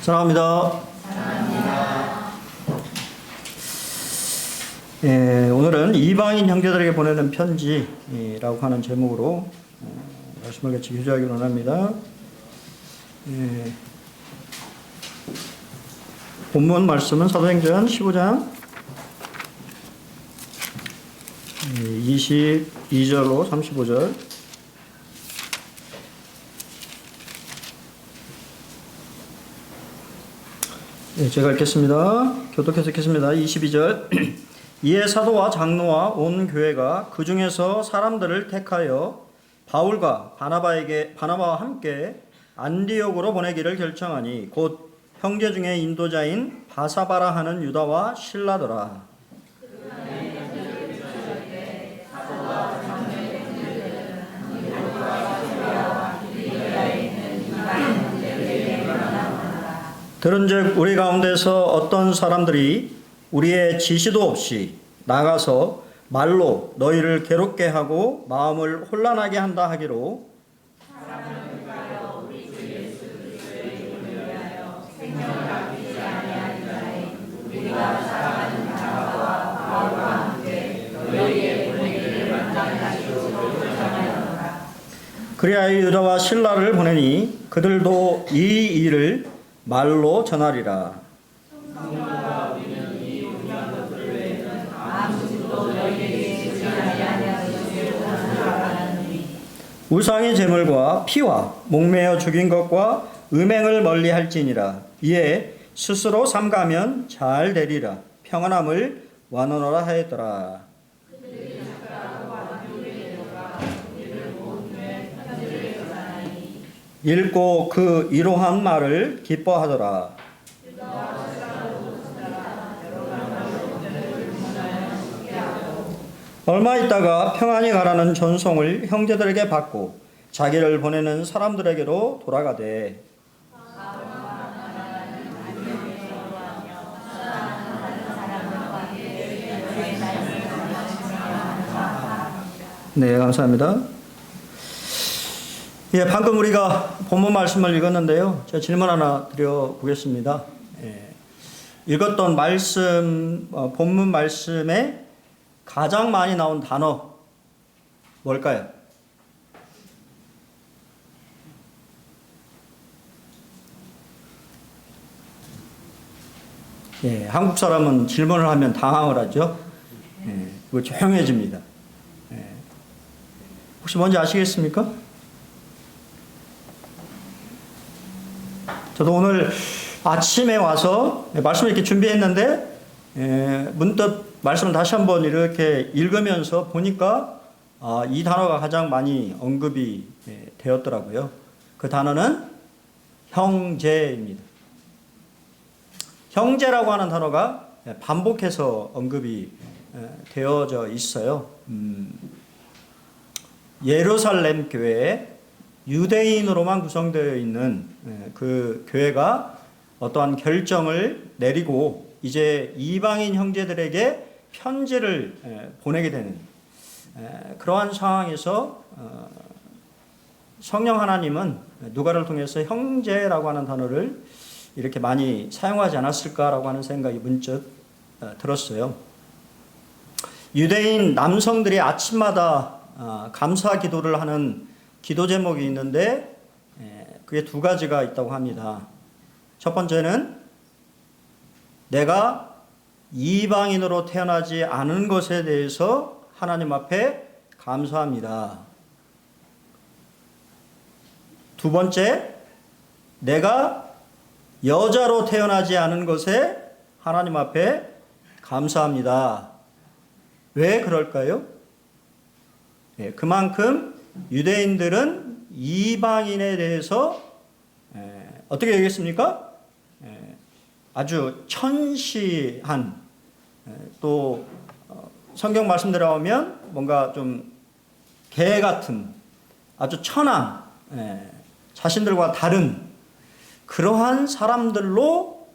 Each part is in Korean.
사랑합니다. 오늘은 이방인 형제들에게 보내는 편지라고 하는 제목으로 말씀을 같이 교제하기 원합니다. 본문 말씀은 사도행전 15장 22절로 35절. 제가 읽겠습니다. 교독해서 읽겠습니다. 22절. 이에 사도와 장로와 온 교회가 그 중에서 사람들을 택하여 바울과 바나바와 함께 안디옥으로 보내기를 결정하니 곧 형제 중에 인도자인 바사바라 하는 유다와 실라더라. 들은즉 우리 가운데서 어떤 사람들이 우리의 지시도 없이 나가서 말로 너희를 괴롭게 하고 마음을 혼란하게 한다 하기로 그리하여 유다와 실라를 보내니 그들도 이 일을 말로 전하리라. 우상의 제물과 피와 목매어 죽인 것과 음행을 멀리할지니라. 이에 스스로 삼가면 잘 되리라. 평안함을 완언하라 하였더라. 읽고 그 이러한 말을 기뻐하더라. 얼마 있다가 평안히 가라는 전송을 형제들에게 받고 자기를 보내는 사람들에게로 돌아가되 네, 감사합니다. 방금 우리가 본문 말씀을 읽었는데요. 제가 질문 하나 드려보겠습니다. 읽었던 말씀, 본문 말씀에 가장 많이 나온 단어 뭘까요? 한국 사람은 질문을 하면 당황을 하죠. 그거 조용해집니다. 혹시 뭔지 아시겠습니까? 저도 오늘 아침에 와서 말씀을 이렇게 준비했는데 문득 말씀을 다시 한번 이렇게 읽으면서 보니까 이 단어가 가장 많이 언급이 되었더라고요. 그 단어는 형제입니다. 형제라고 하는 단어가 반복해서 언급이 되어져 있어요. 예루살렘 교회에 유대인으로만 구성되어 있는 그 교회가 어떠한 결정을 내리고 이제 이방인 형제들에게 편지를 보내게 되는 그러한 상황에서 성령 하나님은 누가를 통해서 형제라고 하는 단어를 이렇게 많이 사용하지 않았을까라고 하는 생각이 문득 들었어요. 유대인 남성들이 아침마다 감사 기도를 하는 기도 제목이 있는데 그게 두 가지가 있다고 합니다. 첫 번째는 내가 이방인으로 태어나지 않은 것에 대해서 하나님 앞에 감사합니다. 두 번째, 내가 여자로 태어나지 않은 것에 하나님 앞에 감사합니다. 왜 그럴까요? 그만큼 유대인들은 이방인에 대해서 어떻게 얘기했습니까? 아주 천시한 또 성경 말씀대로 하면 뭔가 좀 개 같은 아주 천한 자신들과 다른 그러한 사람들로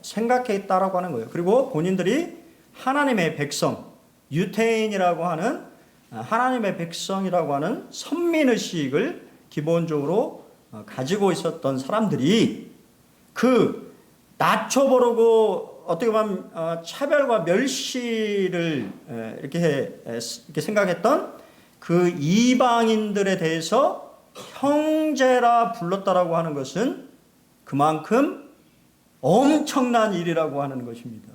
생각했다라고 하는 거예요. 그리고 본인들이 하나님의 백성, 유태인이라고 하는 하나님의 백성이라고 하는 선민의식을 기본적으로 가지고 있었던 사람들이 그 낮춰버리고 어떻게 보면 차별과 멸시를 이렇게 생각했던 그 이방인들에 대해서 형제라 불렀다라고 하는 것은 그만큼 엄청난 일이라고 하는 것입니다.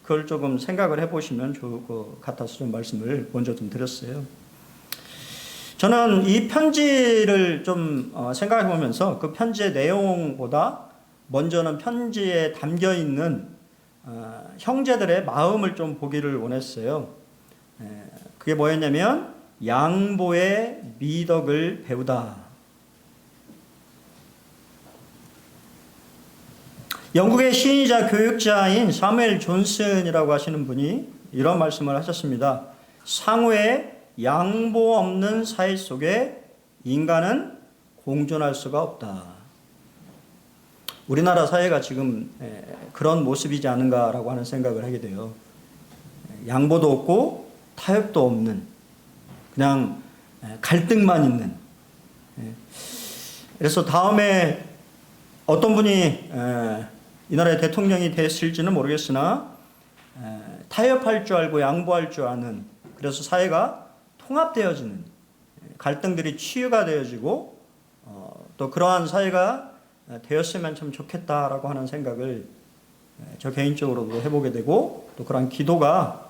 그걸 조금 생각을 해보시면 좋을 것 같아서 좀 말씀을 먼저 좀 드렸어요. 저는 이 편지를 좀 생각해 보면서 그 편지의 내용보다 먼저는 편지에 담겨 있는 형제들의 마음을 좀 보기를 원했어요. 그게 뭐였냐면 양보의 미덕을 배우다. 영국의 시인이자 교육자인 사무엘 존슨이라고 하시는 분이 이런 말씀을 하셨습니다. 상호의 양보 없는 사회 속에 인간은 공존할 수가 없다. 우리나라 사회가 지금 그런 모습이지 않은가라고 하는 생각을 하게 돼요. 양보도 없고 타협도 없는, 그냥 갈등만 있는. 그래서 다음에 어떤 분이 이 나라의 대통령이 됐을지는 모르겠으나 타협할 줄 알고 양보할 줄 아는, 그래서 사회가 통합되어지는, 갈등들이 치유가 되어지고 또 그러한 사회가 되었으면 참 좋겠다라고 하는 생각을 저 개인적으로도 해보게 되고, 또 그러한 기도가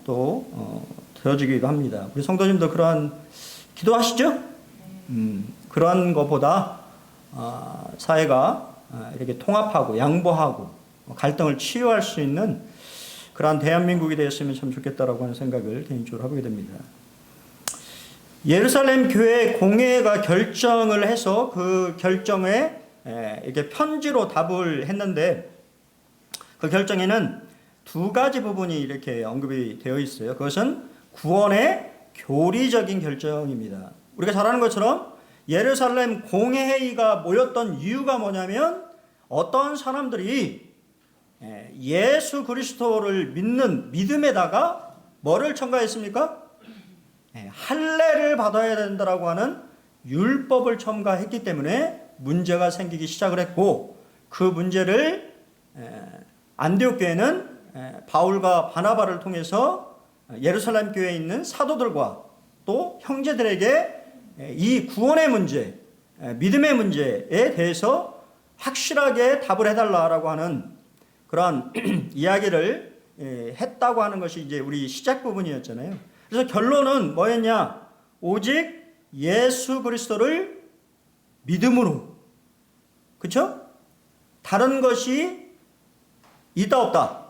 또 되어지기도 합니다. 우리 성도님도 그러한 기도하시죠? 그러한 것보다 사회가 이렇게 통합하고 양보하고 갈등을 치유할 수 있는 그러한 대한민국이 되었으면 참 좋겠다라고 하는 생각을 개인적으로 하게 됩니다. 예루살렘 교회 공회가 결정을 해서 그 결정에 이렇게 편지로 답을 했는데, 그 결정에는 두 가지 부분이 이렇게 언급이 되어 있어요. 그것은 구원의 교리적인 결정입니다. 우리가 잘 아는 것처럼 예루살렘 공회회의가 모였던 이유가 뭐냐면, 어떤 사람들이 예수 그리스도를 믿는 믿음에다가 뭐를 첨가했습니까? 할례를 받아야 된다라고 하는 율법을 첨가했기 때문에 문제가 생기기 시작을 했고, 그 문제를 안디옥 교회는 바울과 바나바를 통해서 예루살렘 교회에 있는 사도들과 또 형제들에게 이 구원의 문제, 믿음의 문제에 대해서 확실하게 답을 해달라라고 하는 그러한 이야기를 했다고 하는 것이 이제 우리 시작 부분이었잖아요. 그래서 결론은 뭐였냐? 오직 예수 그리스도를 믿음으로, 그렇죠? 다른 것이 있다 없다?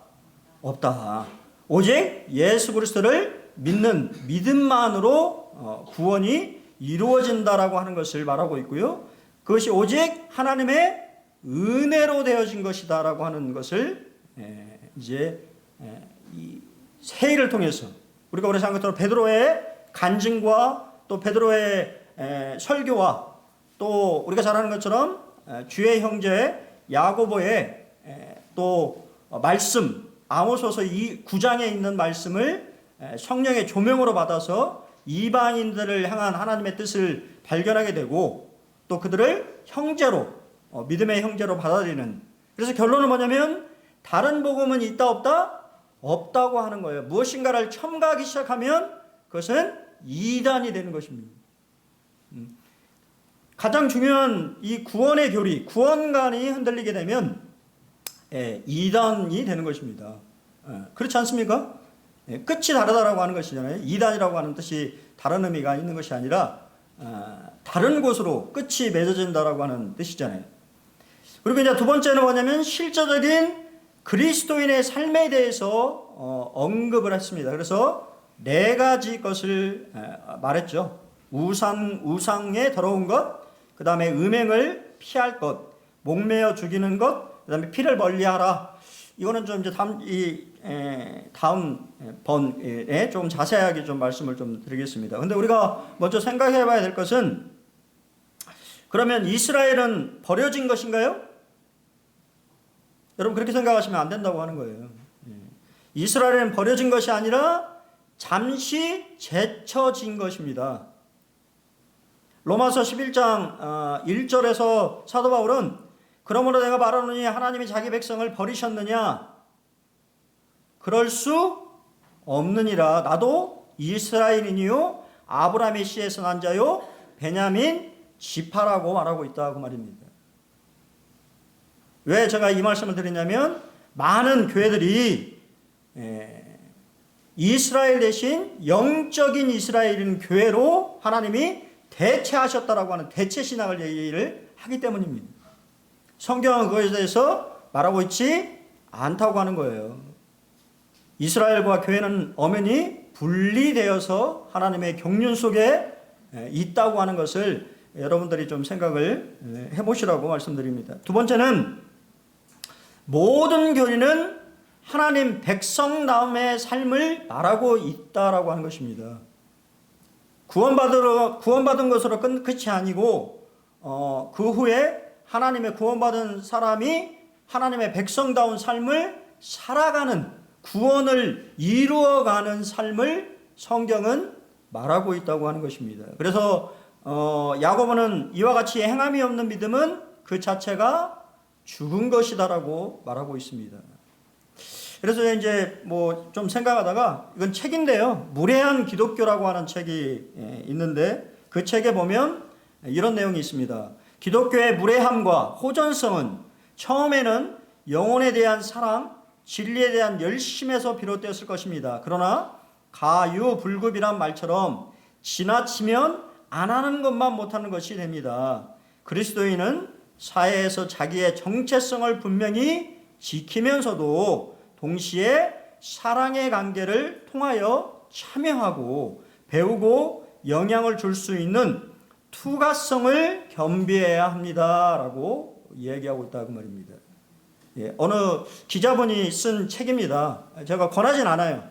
없다. 오직 예수 그리스도를 믿는 믿음만으로 구원이 이루어진다라고 하는 것을 말하고 있고요. 그것이 오직 하나님의 은혜로 되어진 것이다라고 하는 것을 이제 이 세일을 통해서 우리가 오래 생각한 것처럼 베드로의 간증과 또 베드로의 설교와 또 우리가 잘 아는 것처럼 주의 형제 야고보의 또 말씀, 아모스서 이 9장에 있는 말씀을 성령의 조명으로 받아서 이방인들을 향한 하나님의 뜻을 발견하게 되고, 또 그들을 형제로, 믿음의 형제로 받아들이는. 그래서 결론은 뭐냐면 다른 복음은 있다 없다? 없다고 하는 거예요. 무엇인가를 첨가하기 시작하면 그것은 이단이 되는 것입니다. 가장 중요한 이 구원의 교리, 구원관이 흔들리게 되면 이단이 되는 것입니다. 그렇지 않습니까? 끝이 다르다라고 하는 것이잖아요. 이단이라고 하는 뜻이 다른 의미가 있는 것이 아니라 다른 곳으로 끝이 맺어진다라고 하는 뜻이잖아요. 그리고 이제 두 번째는 뭐냐면 실제적인 그리스도인의 삶에 대해서 언급을 했습니다. 그래서 네 가지 것을 말했죠. 우상의 더러운 것, 그 다음에 음행을 피할 것, 목매어 죽이는 것, 그 다음에 피를 멀리하라. 이거는 좀 이제 다음 번에 좀 자세하게 좀 말씀을 좀 드리겠습니다. 근데 우리가 먼저 생각해 봐야 될 것은, 그러면 이스라엘은 버려진 것인가요? 여러분 그렇게 생각하시면 안 된다고 하는 거예요. 이스라엘은 버려진 것이 아니라 잠시 제쳐진 것입니다. 로마서 11장 1절에서 사도 바울은 그러므로 내가 말하노니 하나님이 자기 백성을 버리셨느냐? 그럴 수 없느니라. 나도 이스라엘인이요 아브라함의 씨에서 난 자요 베냐민 지파라고 말하고 있다 그 말입니다. 왜 제가 이 말씀을 드리냐면 많은 교회들이 이스라엘 대신 영적인 이스라엘인 교회로 하나님이 대체하셨다라고 하는 대체 신학을 얘기를 하기 때문입니다. 성경은 그것에 대해서 말하고 있지 않다고 하는 거예요. 이스라엘과 교회는 엄연히 분리되어서 하나님의 경륜 속에 있다고 하는 것을 여러분들이 좀 생각을 해보시라고 말씀드립니다. 두 번째는 모든 교리는 하나님 백성다움의 삶을 말하고 있다라고 하는 것입니다. 구원받은 것으로 끝이 아니고 그 후에 하나님의 구원받은 사람이 하나님의 백성다운 삶을 살아가는 구원을 이루어가는 삶을 성경은 말하고 있다고 하는 것입니다. 그래서 야고보는 이와 같이 행함이 없는 믿음은 그 자체가 죽은 것이다라고 말하고 있습니다. 그래서 이제 뭐 좀 생각하다가 이건 책인데요. 무례한 기독교라고 하는 책이 있는데 그 책에 보면 이런 내용이 있습니다. 기독교의 무례함과 호전성은 처음에는 영혼에 대한 사랑, 진리에 대한 열심에서 비롯되었을 것입니다. 그러나 가유불급이란 말처럼 지나치면 안 하는 것만 못하는 것이 됩니다. 그리스도인은 사회에서 자기의 정체성을 분명히 지키면서도 동시에 사랑의 관계를 통하여 참여하고 배우고 영향을 줄 수 있는 투가성을 겸비해야 합니다라고 얘기하고 있다고 말입니다. 어느 기자분이 쓴 책입니다. 제가 권하진 않아요.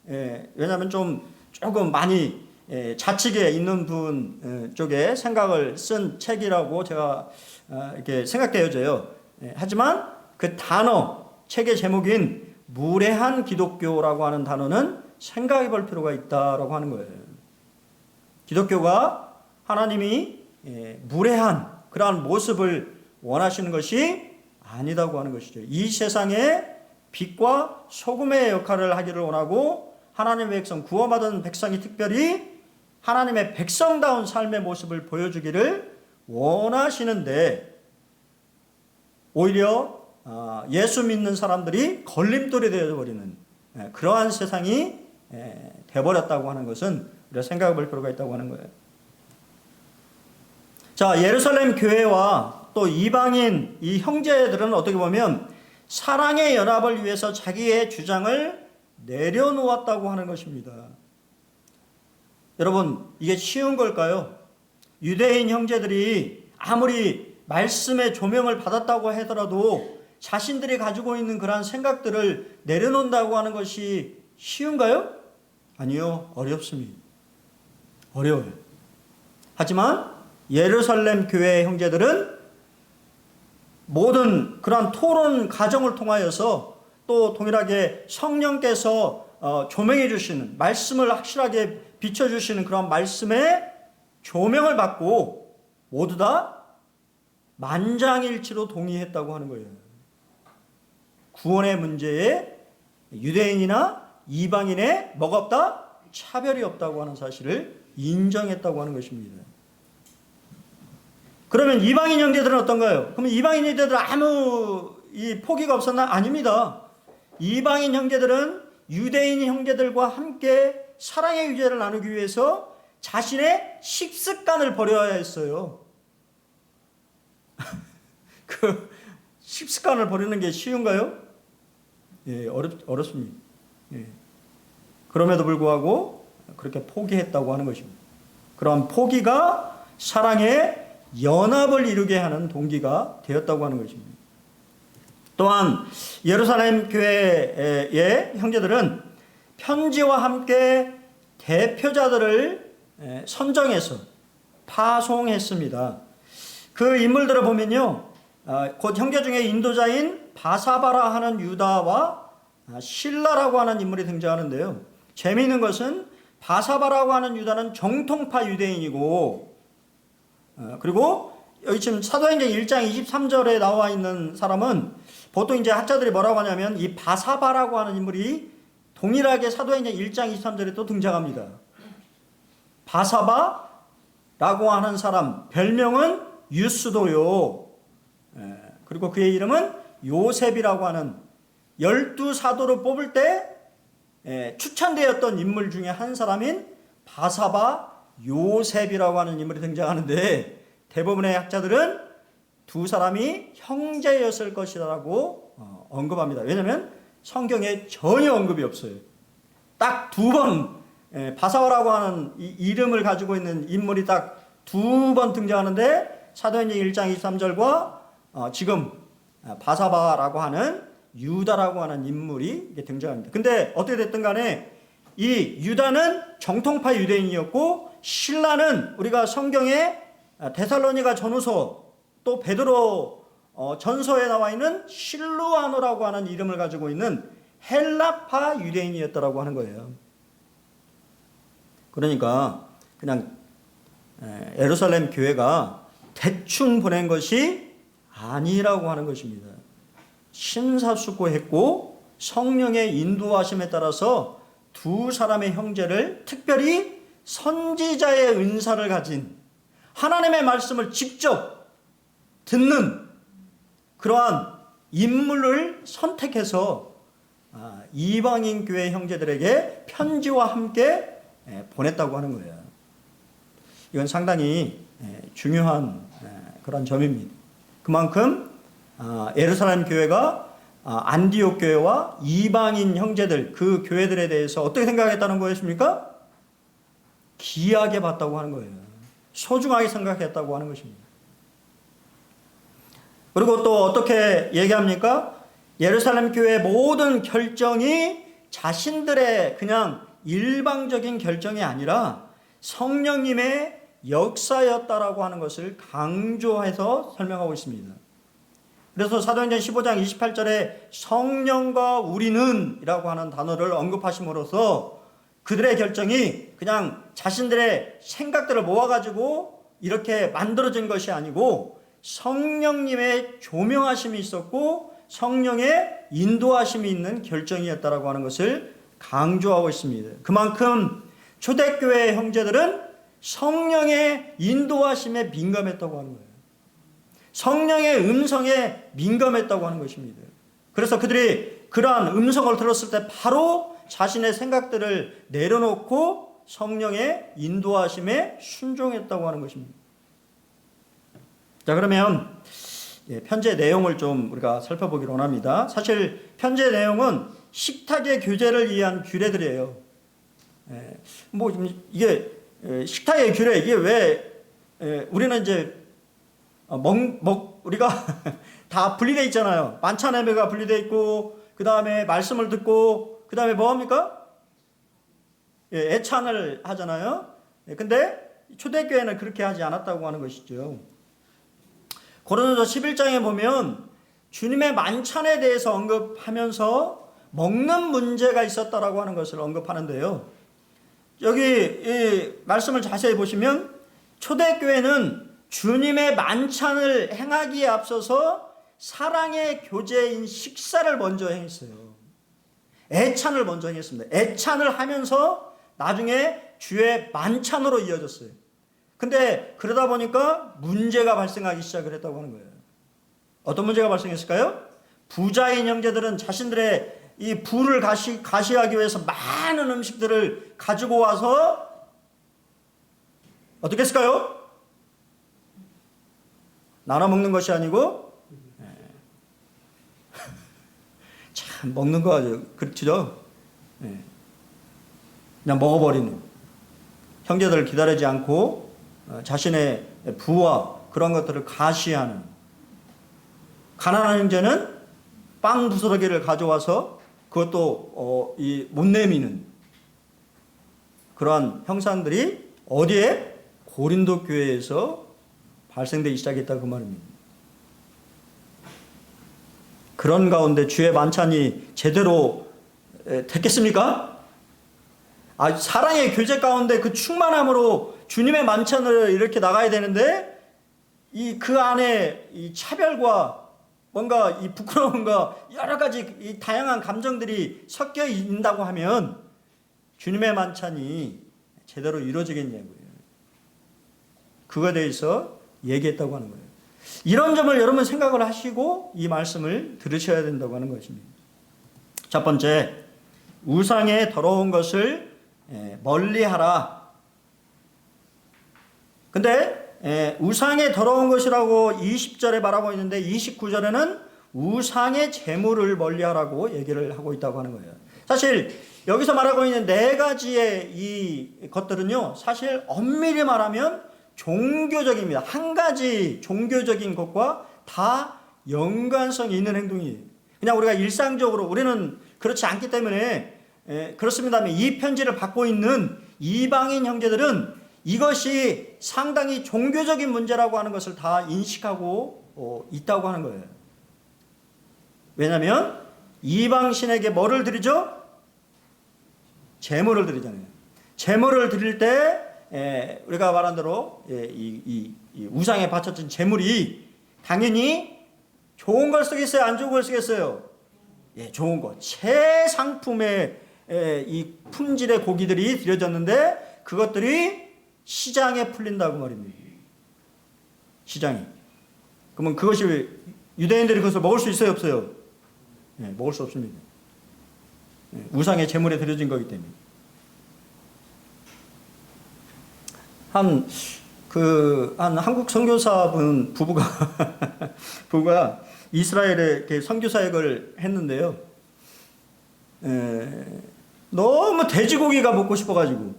왜냐하면 조금 많이 좌측에 있는 분 쪽에 생각을 쓴 책이라고 제가 이렇게 생각되어져요. 하지만 그 단어, 책의 제목인 무례한 기독교라고 하는 단어는 생각해 볼 필요가 있다라고 하는 거예요. 기독교가 하나님이 무례한 그러한 모습을 원하시는 것이 아니다고 하는 것이죠. 이 세상에 빛과 소금의 역할을 하기를 원하고 하나님의 백성, 구원받은 백성이 특별히 하나님의 백성다운 삶의 모습을 보여주기를 원하시는데 오히려 예수 믿는 사람들이 걸림돌이 되어버리는 그러한 세상이 되어버렸다고 하는 것은 우리가 생각해 볼 필요가 있다고 하는 거예요. 자, 예루살렘 교회와 또 이방인 이 형제들은 어떻게 보면 사랑의 연합을 위해서 자기의 주장을 내려놓았다고 하는 것입니다. 여러분, 이게 쉬운 걸까요? 유대인 형제들이 아무리 말씀의 조명을 받았다고 하더라도 자신들이 가지고 있는 그러한 생각들을 내려놓는다고 하는 것이 쉬운가요? 아니요, 어렵습니다. 어려워요. 하지만 예루살렘 교회의 형제들은 모든 그러한 토론 과정을 통하여서 또 동일하게 성령께서 조명해 주시는 말씀을 확실하게 비춰주시는 그런 말씀에 조명을 받고 모두 다 만장일치로 동의했다고 하는 거예요. 구원의 문제에 유대인이나 이방인의 뭐가 없다? 차별이 없다고 하는 사실을 인정했다고 하는 것입니다. 그러면 이방인 형제들은 어떤가요? 그러면 이방인 형제들은 아무 포기가 없었나? 아닙니다. 이방인 형제들은 유대인 형제들과 함께 사랑의 유죄를 나누기 위해서 자신의 식습관을 버려야 했어요. 그 식습관을 버리는 게 쉬운가요? 예, 어렵습니다. 예. 그럼에도 불구하고 그렇게 포기했다고 하는 것입니다. 그런 포기가 사랑의 연합을 이루게 하는 동기가 되었다고 하는 것입니다. 또한 예루살렘 교회의 형제들은 편지와 함께 대표자들을 선정해서 파송했습니다. 그 인물들을 보면요, 곧 형제 중에 인도자인 바사바라 하는 유다와 실라라고 하는 인물이 등장하는데요. 재미있는 것은 바사바라고 하는 유다는 정통파 유대인이고, 그리고 여기 지금 사도행전 1장 23절에 나와 있는 사람은 보통 이제 학자들이 뭐라고 하냐면 이 바사바라고 하는 인물이 동일하게 사도행전 1장 23절에 또 등장합니다. 바사바라고 하는 사람 별명은 유스도요. 그리고 그의 이름은 요셉이라고 하는 12사도를 뽑을 때 추천되었던 인물 중에 한 사람인 바사바 요셉이라고 하는 인물이 등장하는데 대부분의 학자들은 두 사람이 형제였을 것이라고 언급합니다. 왜냐하면 성경에 전혀 언급이 없어요. 딱 두 번 바사바라고 하는 이 이름을 가지고 있는 인물이 딱 두 번 등장하는데 사도행전 1장 23절과 지금 바사바라고 하는 유다라고 하는 인물이 등장합니다. 근데 어떻게 됐든 간에 이 유다는 정통파 유대인이었고 실라는 우리가 성경에 데살로니가 전후서 또 베드로 전서에 나와 있는 실루아노라고 하는 이름을 가지고 있는 헬라파 유대인이었다라고 하는 거예요. 그러니까 그냥 예루살렘 교회가 대충 보낸 것이 아니라고 하는 것입니다. 심사숙고했고 성령의 인도하심에 따라서 두 사람의 형제를 특별히 선지자의 은사를 가진 하나님의 말씀을 직접 듣는 그러한 인물을 선택해서 이방인 교회 형제들에게 편지와 함께 보냈다고 하는 거예요. 이건 상당히 중요한 그런 점입니다. 그만큼 예루살렘 교회가 안디옥 교회와 이방인 형제들 그 교회들에 대해서 어떻게 생각했다는 거였습니까? 귀하게 봤다고 하는 거예요. 소중하게 생각했다고 하는 것입니다. 그리고 또 어떻게 얘기합니까? 예루살렘 교회의 모든 결정이 자신들의 그냥 일방적인 결정이 아니라 성령님의 역사였다라고 하는 것을 강조해서 설명하고 있습니다. 그래서 사도행전 15장 28절에 성령과 우리는 이라고 하는 단어를 언급하심으로써 그들의 결정이 그냥 자신들의 생각들을 모아가지고 이렇게 만들어진 것이 아니고 성령님의 조명하심이 있었고 성령의 인도하심이 있는 결정이었다라고 하는 것을 강조하고 있습니다. 그만큼 초대교회 형제들은 성령의 인도하심에 민감했다고 하는 거예요. 성령의 음성에 민감했다고 하는 것입니다. 그래서 그들이 그러한 음성을 들었을 때 바로 자신의 생각들을 내려놓고 성령의 인도하심에 순종했다고 하는 것입니다. 자, 그러면 편지의 내용을 좀 우리가 살펴보기를 원합니다. 사실 편지의 내용은 식탁의 교제를 위한 규례들이에요. 뭐 이게 식탁의 규례 이게 왜 우리는 이제 우리가 다 분리되어 있잖아요. 만찬 예배가 분리되어 있고 그 다음에 말씀을 듣고 그 다음에 뭐 합니까? 애찬을 하잖아요. 근데 초대교회는 그렇게 하지 않았다고 하는 것이죠. 고린도서 11장에 보면 주님의 만찬에 대해서 언급하면서 먹는 문제가 있었다라고 하는 것을 언급하는데요. 여기 이 말씀을 자세히 보시면 초대교회는 주님의 만찬을 행하기에 앞서서 사랑의 교제인 식사를 먼저 행했어요. 애찬을 먼저 행했습니다. 애찬을 하면서 나중에 주의 만찬으로 이어졌어요. 근데 그러다 보니까 문제가 발생하기 시작을 했다고 하는 거예요. 어떤 문제가 발생했을까요? 부자인 형제들은 자신들의 이 부를 가시하기 위해서 많은 음식들을 가지고 와서 어떻게 했을까요? 나눠 먹는 것이 아니고 참 먹는 거 아주 그렇죠. 그냥 먹어버리는 형제들을 기다리지 않고 자신의 부와 그런 것들을 가시하는 가난한 형제는 빵 부스러기를 가져와서 그것도 못 내미는 그러한 형상들이 어디에? 고린도 교회에서 발생되기 시작했다 그 말입니다. 그런 가운데 주의 만찬이 제대로 됐겠습니까? 사랑의 교제 가운데 그 충만함으로 주님의 만찬을 이렇게 나가야 되는데 그 안에 이 차별과 뭔가 이 부끄러움과 여러 가지 이 다양한 감정들이 섞여 있다고 하면 주님의 만찬이 제대로 이루어지겠냐고요. 그거에 대해서 얘기했다고 하는 거예요. 이런 점을 여러분 생각을 하시고 이 말씀을 들으셔야 된다고 하는 것입니다. 첫 번째, 우상의 더러운 것을 멀리하라. 근데 우상의 더러운 것이라고 20절에 말하고 있는데 29절에는 우상의 재물을 멀리하라고 얘기를 하고 있다고 하는 거예요. 사실 여기서 말하고 있는 네 가지의 이 것들은요, 사실 엄밀히 말하면 종교적입니다. 한 가지 종교적인 것과 다 연관성이 있는 행동이에요. 그냥 우리가 일상적으로 우리는 그렇지 않기 때문에 그렇습니다만 이 편지를 받고 있는 이방인 형제들은 이것이 상당히 종교적인 문제라고 하는 것을 다 인식하고 있다고 하는 거예요. 왜냐하면 이방신에게 뭐를 드리죠? 제물을 드리잖아요. 제물을 드릴 때 우리가 말한 대로 이 우상에 바쳐진 제물이 당연히 좋은 걸 쓰겠어요? 안 좋은 걸 쓰겠어요? 좋은 거. 최상품의 이 품질의 고기들이 드려졌는데 그것들이 시장에 풀린다고 말입니다. 시장에. 그러면 그것이 유대인들이 그것을 먹을 수 있어요? 없어요? 먹을 수 없습니다. 우상의 제물에 드려진 거기 때문에. 한 한국 선교사분 부부가 이스라엘에 이렇게 선교 사역을 했는데요. 너무 돼지고기가 먹고 싶어가지고,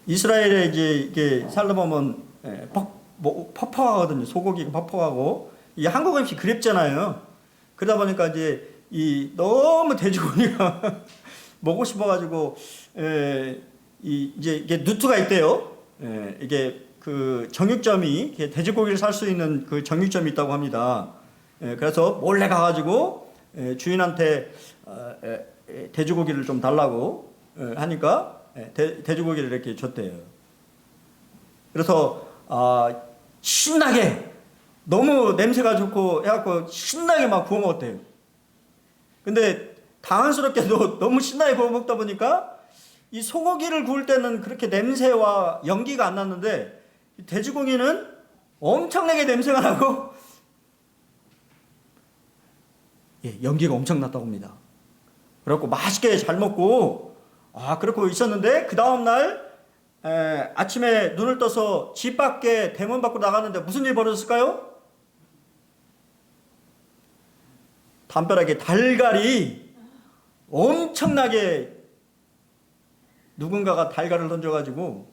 이스라엘에 이게 살다 보면 퍽퍽하거든요. 소고기가 퍽퍽하고, 이 한국 음식 그립잖아요. 그러다 보니까 이제 너무 돼지고기가 먹고 싶어가지고, 이제 이게 누트가 있대요. 이게 그 정육점이 돼지고기를 살 수 있는 그 정육점이 있다고 합니다. 그래서 몰래 가가지고 주인한테 돼지고기를 좀 달라고 하니까 돼지고기를 이렇게 줬대요. 그래서 신나게 너무 냄새가 좋고 해갖고 신나게 막 구워 먹었대요. 근데 당황스럽게도 너무 신나게 구워 먹다 보니까 이 소고기를 구울 때는 그렇게 냄새와 연기가 안 났는데 돼지고기는 엄청나게 냄새가 나고 연기가 엄청 났다고 합니다. 그래갖고 맛있게 잘 먹고 그렇고 있었는데 그 다음날 아침에 눈을 떠서 집 밖에 대문 밖으로 나갔는데 무슨 일이 벌어졌을까요? 담벼락에 달걀이 엄청나게 누군가가 달걀을 던져가지고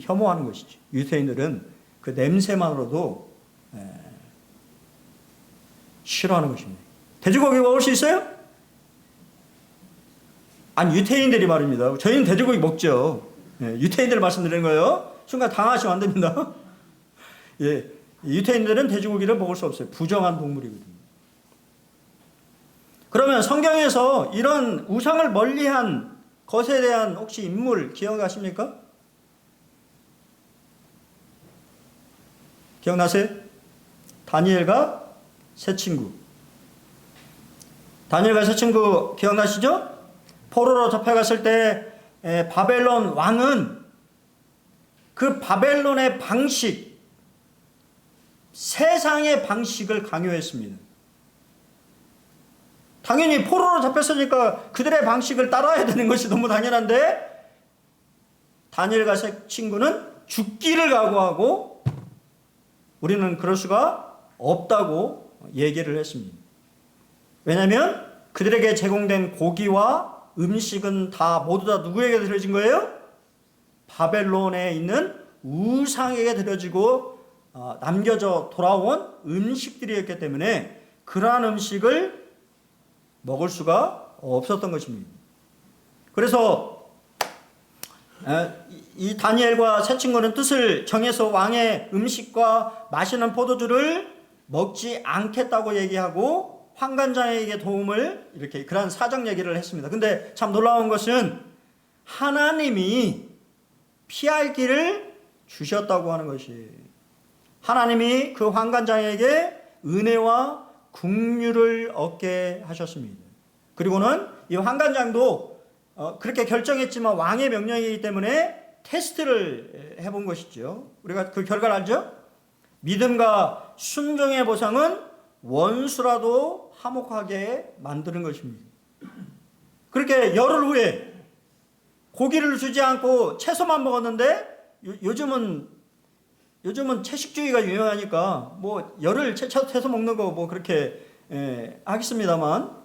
혐오하는 것이죠. 유대인들은 그 냄새만으로도 싫어하는 것입니다. 돼지고기 먹을 수 있어요? 아니, 유대인들이 말입니다. 저희는 돼지고기 먹죠. 유대인들 말씀드리는 거예요. 순간 당하시면 안 됩니다. 유대인들은 돼지고기를 먹을 수 없어요. 부정한 동물이거든요. 그러면 성경에서 이런 우상을 멀리한 것에 대한 혹시 인물 기억나십니까? 기억나세요? 다니엘과 세 친구. 다니엘과 세 친구 기억나시죠? 포로로 잡혀갔을 때 바벨론 왕은 그 바벨론의 방식, 세상의 방식을 강요했습니다. 당연히 포로로 잡혔으니까 그들의 방식을 따라야 되는 것이 너무 당연한데 다니엘과 세 친구는 죽기를 각오하고 우리는 그럴 수가 없다고 얘기를 했습니다. 왜냐하면 그들에게 제공된 고기와 음식은 모두 다 누구에게 드려진 거예요? 바벨론에 있는 우상에게 드려지고 남겨져 돌아온 음식들이었기 때문에 그러한 음식을 먹을 수가 없었던 것입니다. 그래서 이 다니엘과 세 친구는 뜻을 정해서 왕의 음식과 마시는 포도주를 먹지 않겠다고 얘기하고 환관장에게 도움을 이렇게 그런 사정 얘기를 했습니다. 근데 참 놀라운 것은 하나님이 피할 길을 주셨다고 하는 것이, 하나님이 그 환관장에게 은혜와 긍휼을 얻게 하셨습니다. 그리고는 이 환관장도 그렇게 결정했지만 왕의 명령이기 때문에 테스트를 해본 것이죠. 우리가 그 결과를 알죠? 믿음과 순종의 보상은 원수라도 화목하게 만드는 것입니다. 그렇게 열흘 후에 고기를 주지 않고 채소만 먹었는데, 요즘은 채식주의가 유행하니까 뭐 열흘 채소 먹는 거 뭐 그렇게 하겠습니다만,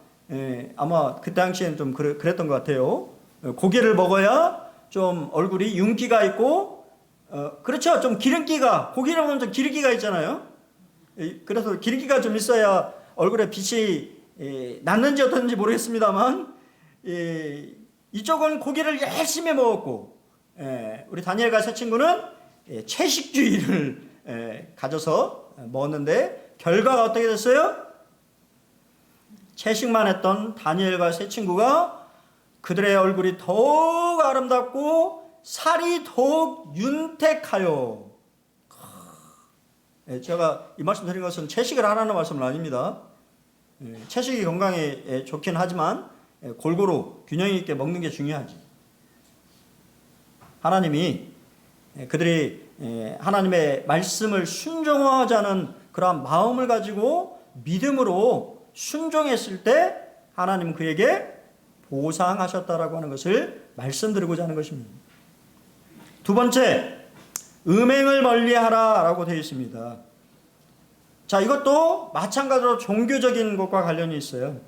아마 그 당시에는 좀 그랬던 것 같아요. 고기를 먹어야 좀 얼굴이 윤기가 있고, 그렇죠. 좀 기름기가, 고기를 먹으면 좀 기름기가 있잖아요. 그래서 기름기가 좀 있어야 얼굴에 빛이 났는지 어떤지 모르겠습니다만, 이쪽은 고기를 열심히 먹었고, 우리 다니엘과 세 친구는 채식주의를 가져서 먹었는데, 결과가 어떻게 됐어요? 채식만 했던 다니엘과 세 친구가 그들의 얼굴이 더욱 아름답고 살이 더욱 윤택하여. 제가 이 말씀 드린 것은 채식을 하라는 말씀은 아닙니다. 채식이 건강에 좋긴 하지만 골고루 균형 있게 먹는 게 중요하지. 하나님이 그들이 하나님의 말씀을 순종하자는 그러한 마음을 가지고 믿음으로 순종했을 때 하나님은 그에게 보상하셨다라고 하는 것을 말씀드리고자 하는 것입니다. 두 번째, 음행을 멀리하라라고 되어 있습니다. 자, 이것도 마찬가지로 종교적인 것과 관련이 있어요.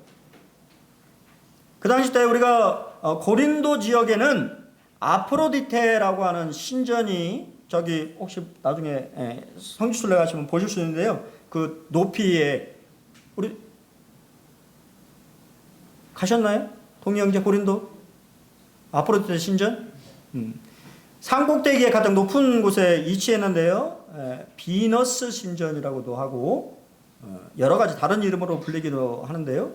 그 당시 때 우리가 고린도 지역에는 아프로디테라고 하는 신전이, 저기 혹시 나중에 성지순례 가시면 보실 수 있는데요. 그 높이에, 우리 가셨나요? 동영제 고린도? 아프로디테 신전? 산꼭대기에 가장 높은 곳에 위치했는데요. 비너스 신전이라고도 하고 여러 가지 다른 이름으로 불리기도 하는데요.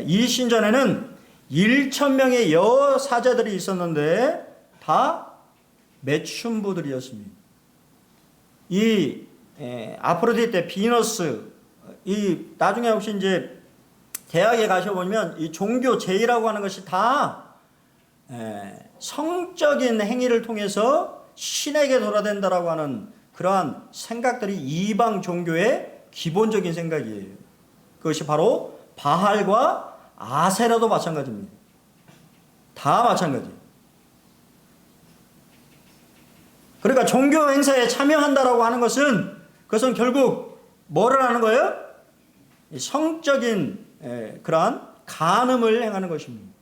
이 신전에는 1,000명의 여사제들이 있었는데 다 매춘부들이었습니다. 이 아프로디테, 비너스, 이 나중에 혹시 이제 대학에 가셔보면 이 종교 제의라고 하는 것이 다 성적인 행위를 통해서 신에게 돌아댄다라고 하는 그러한 생각들이 이방 종교의 기본적인 생각이에요. 그것이 바로 바할과 아세라도 마찬가지입니다. 다 마찬가지예요. 그러니까 종교 행사에 참여한다라고 하는 것은, 그것은 결국 뭐를 하는 거예요? 성적인 그러한 간음을 행하는 것입니다.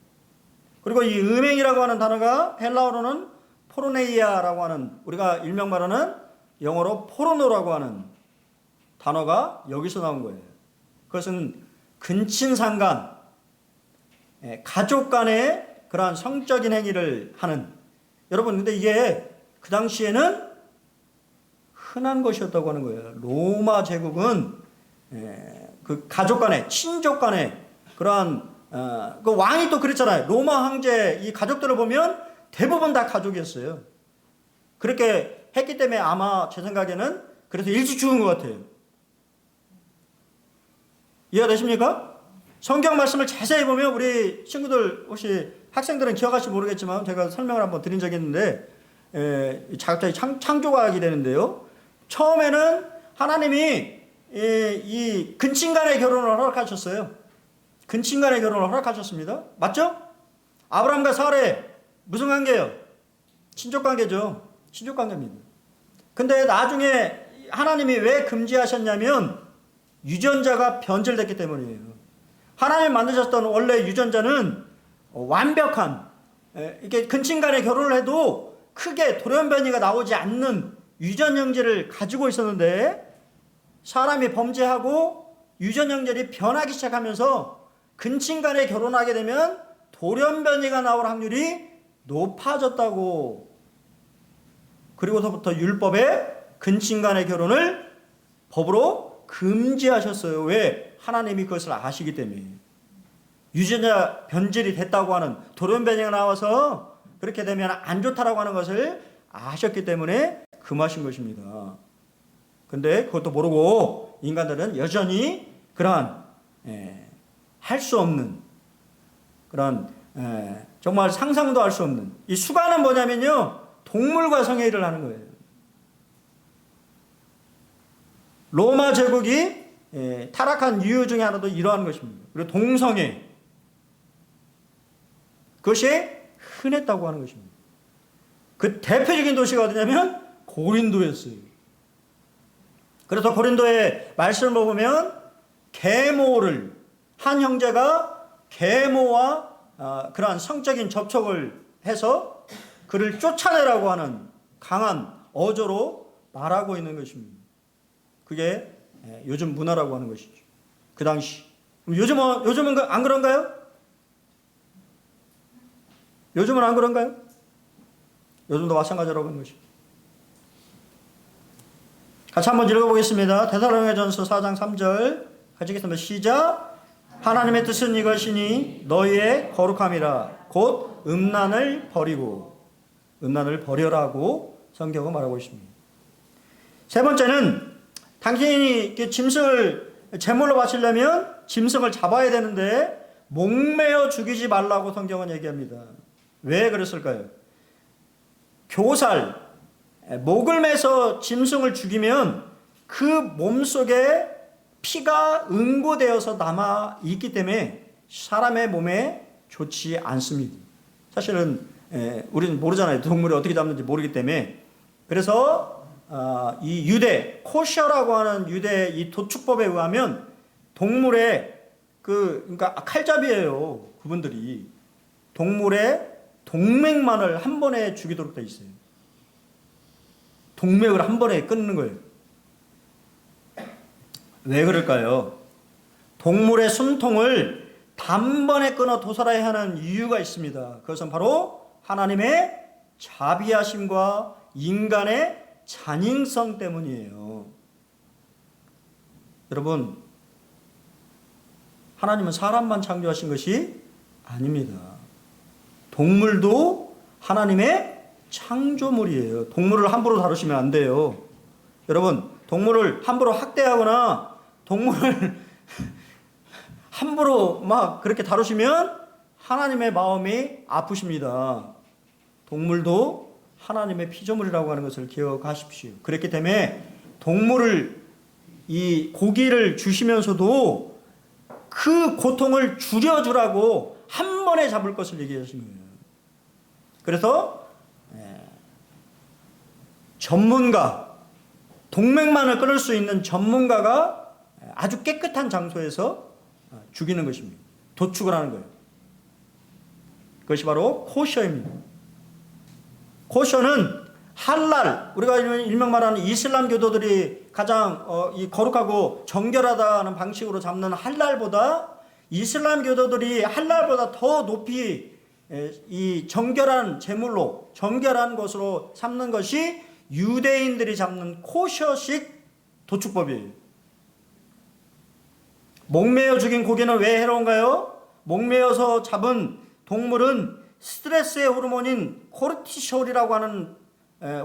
그리고 이 음행이라고 하는 단어가 헬라어로는 포르네이아라고 하는, 우리가 일명 말하는 영어로 포르노라고 하는 단어가 여기서 나온 거예요. 그것은 근친상간, 가족 간의 그러한 성적인 행위를 하는. 여러분, 근데 이게 그 당시에는 흔한 것이었다고 하는 거예요. 로마 제국은 그 가족 간의, 친족 간의 그러한, 그 왕이 또 그랬잖아요. 로마 황제 이 가족들을 보면 대부분 다 가족이었어요. 그렇게 했기 때문에 아마 제 생각에는 그래서 일찍 죽은 것 같아요. 이해가 되십니까? 성경 말씀을 자세히 보면, 우리 친구들 혹시 학생들은 기억할지 모르겠지만 제가 설명을 한번 드린 적이 있는데, 자격자기 창조과학이 되는데요. 처음에는 하나님이 이 근친간의 결혼을 허락하셨어요. 근친간의 결혼을 허락하셨습니다. 맞죠? 아브라함과 사례 무슨 관계예요? 친족 관계죠. 친족 관계입니다. 근데 나중에 하나님이 왜 금지하셨냐면 유전자가 변질됐기 때문이에요. 하나님 만드셨던 원래 유전자는 완벽한, 이렇게 근친간의 결혼을 해도 크게 돌연변이가 나오지 않는 유전 형질을 가지고 있었는데, 사람이 범죄하고 유전 형질이 변하기 시작하면서 근친간에 결혼하게 되면 돌연변이가 나올 확률이 높아졌다고. 그리고서부터 율법에 근친간의 결혼을 법으로 금지하셨어요. 왜? 하나님이 그것을 아시기 때문에. 유전자 변질이 됐다고 하는, 돌연변이가 나와서 그렇게 되면 안 좋다라고 하는 것을 아셨기 때문에 금하신 것입니다. 근데 그것도 모르고 인간들은 여전히 그러한 할 수 없는 그런 정말 상상도 할 수 없는 이 수가는 뭐냐면요, 동물과 성회의를 하는 거예요. 로마 제국이 타락한 이유 중에 하나도 이러한 것입니다. 그리고 동성애, 그것이 흔했다고 하는 것입니다. 그 대표적인 도시가 어디냐면 고린도였어요. 그래서 고린도의 말씀을 보면 계모를, 한 형제가 계모와 그러한 성적인 접촉을 해서 그를 쫓아내라고 하는 강한 어조로 말하고 있는 것입니다. 그게 요즘 문화라고 하는 것이죠. 그 당시. 요즘은 안 그런가요? 요즘은 안 그런가요? 요즘도 마찬가지라고 하는 것이죠. 같이 한번 읽어보겠습니다. 데살로니가전서 4장 3절 같이 읽겠습니다. 시작. 하나님의 뜻은 이것이니 너희의 거룩함이라 곧 음란을 버려라고 성경은 말하고 있습니다. 세 번째는 당신이 짐승을 제물로 바치려면 짐승을 잡아야 되는데 목매어 죽이지 말라고 성경은 얘기합니다. 왜 그랬을까요? 교살, 목을 매서 짐승을 죽이면 그 몸속에 피가 응고되어서 남아 있기 때문에 사람의 몸에 좋지 않습니다. 사실은 우리는 모르잖아요. 동물이 어떻게 잡는지 모르기 때문에. 그래서 이 유대 코셔라고 하는 유대 이 도축법에 의하면 동물의 그러니까 칼잡이에요. 그분들이 동물의 동맥만을 한 번에 죽이도록 되어 있어요. 동맥을 한 번에 끊는 거예요. 왜 그럴까요? 동물의 숨통을 단번에 끊어 도살해야 하는 이유가 있습니다. 그것은 바로 하나님의 자비하심과 인간의 잔인성 때문이에요. 여러분, 하나님은 사람만 창조하신 것이 아닙니다. 동물도 하나님의 창조물이에요. 동물을 함부로 다루시면 안 돼요. 여러분, 동물을 함부로 학대하거나 동물을 함부로 막 그렇게 다루시면 하나님의 마음이 아프십니다. 동물도 하나님의 피조물이라고 하는 것을 기억하십시오. 그렇기 때문에 동물을 이 고기를 주시면서도 그 고통을 줄여주라고 한 번에 잡을 것을 얘기하신 거예요. 그래서 전문가, 동맥만을 끊을 수 있는 전문가가 아주 깨끗한 장소에서 죽이는 것입니다. 도축을 하는 거예요. 그것이 바로 코셔입니다. 코셔는 할랄, 우리가 일명 말하는 이슬람 교도들이 가장 이 거룩하고 정결하다는 방식으로 잡는 할랄보다 이슬람 교도들이 할랄보다 더 높이 이 정결한 제물로 정결한 것으로 삼는 것이 유대인들이 잡는 코셔식 도축법이에요. 목매어 죽인 고기는 왜 해로운가요? 목매어서 잡은 동물은 스트레스의 호르몬인 코르티솔이라고 하는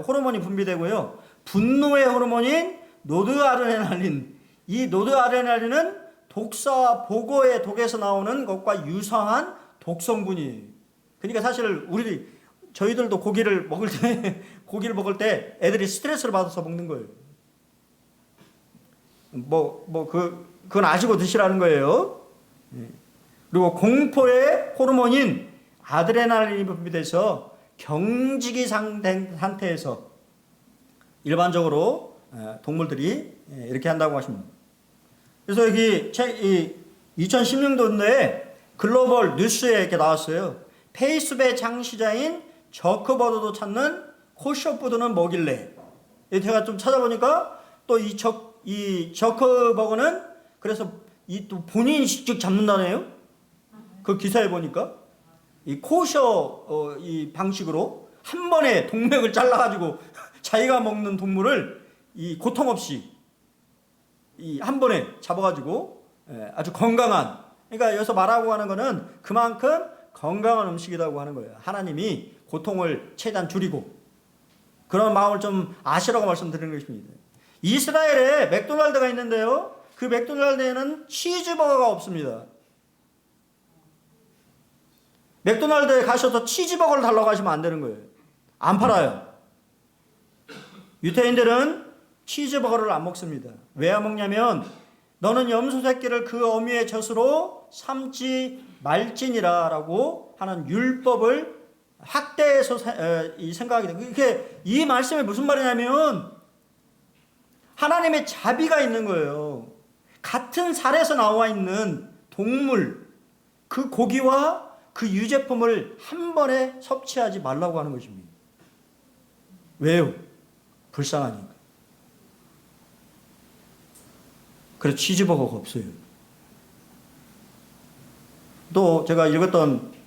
호르몬이 분비되고요. 분노의 호르몬인 노드아드레날린, 이 노드아드레날린은 독사와 보고의 독에서 나오는 것과 유사한 독성분이에요. 그러니까 사실 저희들도 고기를 먹을 때 애들이 스트레스를 받아서 먹는 거예요. 그건 아시고 드시라는 거예요. 그리고 공포의 호르몬인 아드레날린이 분비돼서 경직이 된 상태에서 일반적으로 동물들이 이렇게 한다고 하십니다. 그래서 여기 2016년도에 글로벌 뉴스에 이렇게 나왔어요. 페이스북의 창시자인 저커버그도 찾는 코셔푸드는 뭐길래? 제가 좀 찾아보니까 또 이 저커버그는 그래서 또 본인이 직접 잡는다네요. 그 기사에 보니까 이 코셔 이 방식으로 한 번에 동맥을 잘라가지고 자기가 먹는 동물을 이 고통 없이 이 한 번에 잡아가지고 아주 건강한, 그러니까 여기서 말하고 하는 거는 그만큼 건강한 음식이라고 하는 거예요. 하나님이 고통을 최대한 줄이고 그런 마음을 좀 아시라고 말씀드리는 것입니다. 이스라엘에 맥도날드가 있는데요. 그 맥도날드에는 치즈버거가 없습니다. 맥도날드에 가셔서 치즈버거를 달라고 하시면 안 되는 거예요. 안 팔아요. 유태인들은 치즈버거를 안 먹습니다. 왜 안 먹냐면 너는 염소 새끼를 그 어미의 젖으로 삼지 말지니라라고 하는 율법을 학대해서 이 생각하게 돼요. 이게 이 말씀이 무슨 말이냐면 하나님의 자비가 있는 거예요. 같은 살에서 나와 있는 동물 그 고기와 그 유제품을 한 번에 섭취하지 말라고 하는 것입니다. 왜요? 불쌍하니까. 그래서 치즈버거가 없어요. 또 제가 읽었던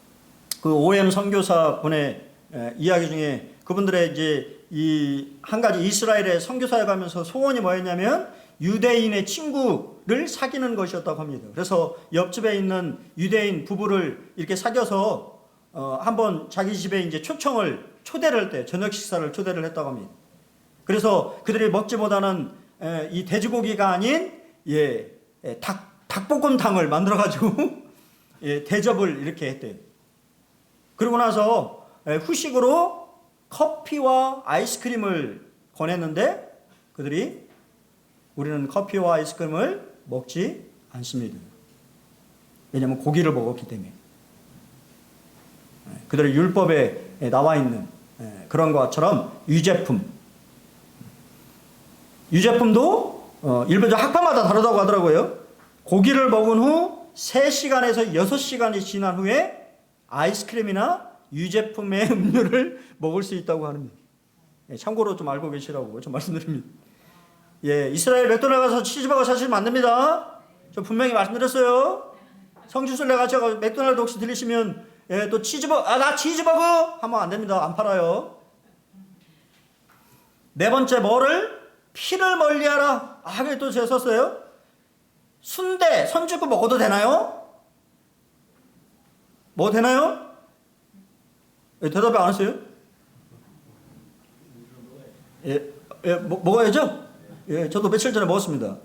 그 OM 선교사 분의 이야기 중에 그분들의 이제 이 한 가지 이스라엘에 선교사에 가면서 소원이 뭐였냐면 유대인의 친구를 사귀는 것이었다고 합니다. 그래서 옆집에 있는 유대인 부부를 이렇게 사귀어서 한번 자기 집에 이제 초대를 할 때 저녁 식사를 초대를 했다고 합니다. 그래서 그들이 먹지 못하는 이 돼지고기가 아닌 닭볶음탕을 만들어 가지고 대접을 이렇게 했대요. 그러고 나서 후식으로 커피와 아이스크림을 권했는데 그들이 우리는 커피와 아이스크림을 먹지 않습니다. 왜냐하면 고기를 먹었기 때문에. 그들의 율법에 나와 있는 그런 것처럼 유제품도 일반적 학파마다 다르다고 하더라고요. 고기를 먹은 후 3시간에서 6시간이 지난 후에 아이스크림이나 유제품의 음료를 먹을 수 있다고 합니다. 참고로 좀 알고 계시라고 좀 말씀드립니다. 이스라엘 맥도날드 가서 치즈버거 사시면 안 됩니다. 저 분명히 말씀드렸어요. 성지순례 가서 맥도날드 혹시 들리시면 또 나 치즈버거 하면 안 됩니다. 안 팔아요. 네 번째 뭐를? 피를 멀리하라. 그게 또 제가 썼어요. 순대, 선짓국 먹어도 되나요? 뭐 되나요? 대답이 안 하세요? 먹어야죠? 저도 며칠 전에 먹었습니다.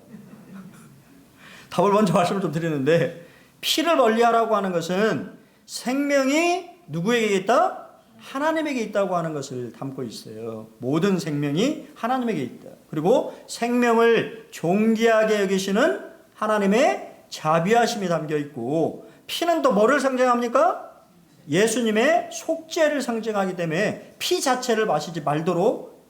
답을 먼저 말씀을 좀 드리는데, 피를 멀리하라고 하는 것은 생명이 누구에게 있다? 하나님에게 있다고 하는 것을 담고 있어요. 모든 생명이 하나님에게 있다. 그리고 생명을 존귀하게 여기시는 하나님의 자비하심이 담겨 있고, 피는 또 뭐를 상징합니까? 예수님의 속죄를 상징하기 때문에 피 자체를 마시지 말도록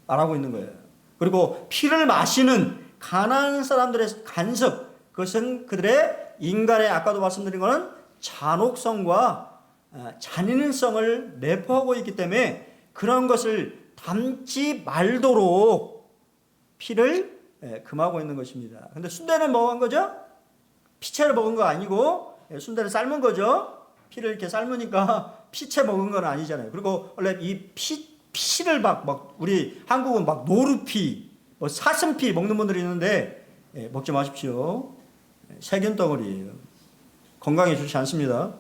말하고 있는 거예요. 그리고 피를 마시는 가난한 사람들의 간섭, 그것은 그들의 인간의 아까도 말씀드린 것은 잔혹성과 잔인성을 내포하고 있기 때문에 그런 것을 담지 말도록 피를 금하고 있는 것입니다. 근데 순대는 뭐 한 거죠? 피채를 먹은 거 아니고 순대를 삶은 거죠. 피를 이렇게 삶으니까 피채 먹은 건 아니잖아요. 그리고 원래 이 피를 막 우리 한국은 막 노루피, 사슴피 먹는 분들이 있는데 먹지 마십시오. 세균 덩어리예요. 건강에 좋지 않습니다.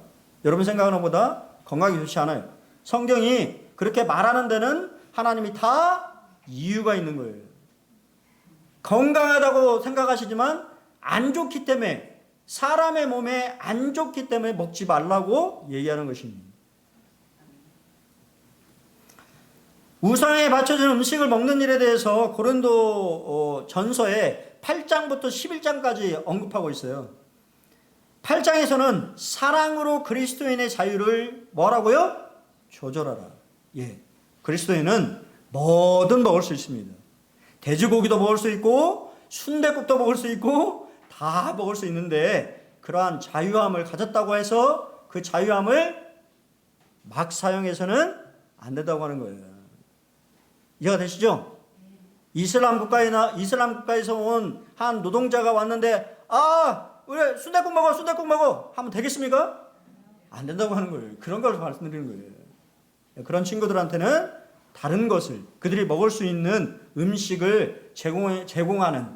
여러분 생각하는 것보다 건강에 좋지 않아요. 성경이 그렇게 말하는 데는 하나님이 다 이유가 있는 거예요. 건강하다고 생각하시지만 안 좋기 때문에, 사람의 몸에 안 좋기 때문에 먹지 말라고 얘기하는 것입니다. 우상에 바쳐진 음식을 먹는 일에 대해서 고린도 전서에 8장부터 11장까지 언급하고 있어요. 8장에서는 사랑으로 그리스도인의 자유를 뭐라고요? 조절하라. 그리스도인은 뭐든 먹을 수 있습니다. 돼지고기도 먹을 수 있고 순댓국도 먹을 수 있고 다 먹을 수 있는데, 그러한 자유함을 가졌다고 해서 그 자유함을 막 사용해서는 안 된다고 하는 거예요. 이해가 되시죠? 이슬람 국가에서 온 한 노동자가 왔는데 우리 순댓국 먹어 하면 되겠습니까? 안 된다고 하는 거예요. 그런 걸 말씀드리는 거예요. 그런 친구들한테는 다른 것을, 그들이 먹을 수 있는 음식을 제공하는